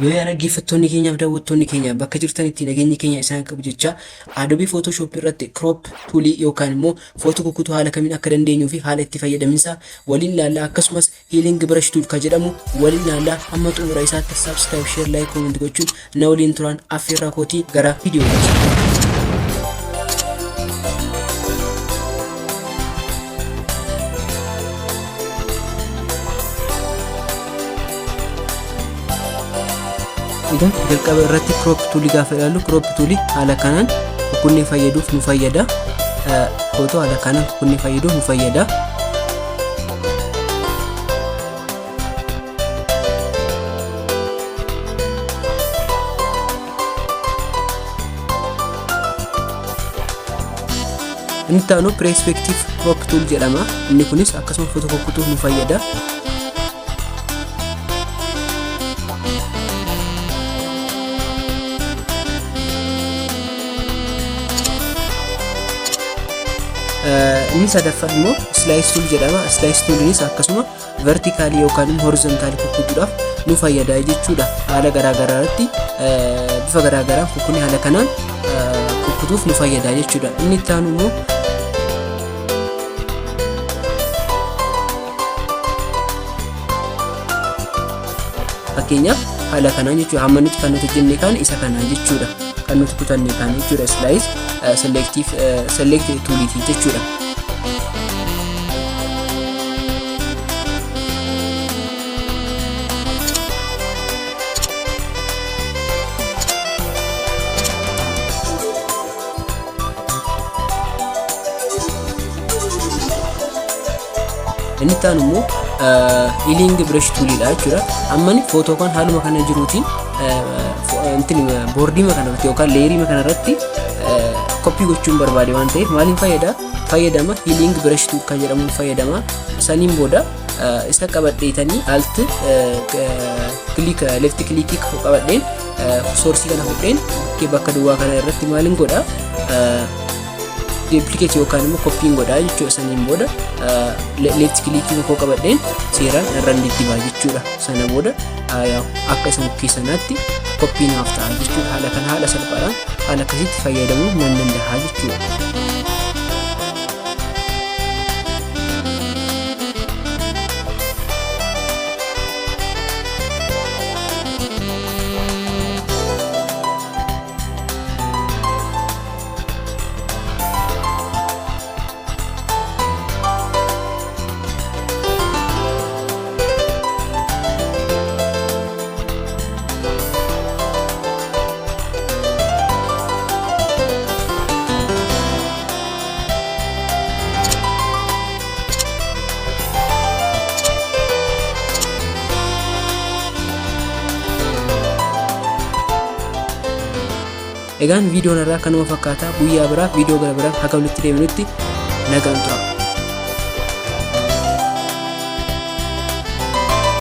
Yoo dhaggeeffattoonni keenyaaf daawwattoonni keenya bakka jirtanitti nageenyi keenya isaan qabu jecha Adobe Photoshop irratti crop tool yookaan immoo footoo kukkutuu haala kamiin akka dandeenyuu fi haala itti fayyadaminsa waliin ilaalla. Akkasumas healing brush tool ka jedhamu waliin ilaalla. Hamma xumura isaatti subscribe, share, like, comment gochuun na waliin turan affeerraa kootii gara viidiyoo Egaa jalqaba irratti crop tool gaafa ilaallu crop tool haala kanaan kukkunnee fayyaduuf nu fayyada. Footoo haala kanaan kukkunnee fayyaduuf nu fayyada. Inni itti aanu perspective crop tool jedhama. Inni kunis akkasuma footoo kukkutuuf nu fayyada. Inni sadaffaan immoo slice tool jedhama. Slice toolinis akkasuma vertically yookaan horizontally kukkutuudhaaf nu fayyada jechuudha. Haala garaagaraatti bifa garaagaraan kukkunni haala kanaan kukkutuuf nu fayyada jechuudha. Inni itti aanu immoo fakkeenyaaf haala kanaan jechuudha. Hamma nuti kan nuti hojjenne kan isa kanaa jechuudha. Kan nuti kutanne kan jechuudha. Slice select tooliti jechuudha. Inni itti aanu immoo healing brush toolidha jechuudha. Amma footoo kan haaluma kana jiruutiin boordii kanarratti yookaan leerii kanarratti koppii gochuun barbaade waan ta'eef maaliin fayyadama healing brush tool kan jedhamuun fayyadama. Saniin booda isa qabadheetanii alt left click qabadheen soorsii kana fudheen bakka duwwaa kana irratti maaliin godha duplicate yookaan immoo koppiin godha jechuudha. Saniin booda left click koo qabadheen seeraan irraan diddibaa jechuudha. Sana booda akka isa mukkii sanaatti koppiin haaf ta'a jechuudha. Haala kana haala salphaadhaan haala akkasitti fayyadamuu nan danda'a jechuudha. Egaan viidiyoon irraa kanuma fakkaata. Guyyaa biraa viidiyoo gara biraan haga walitti deebinutti nagaan tura.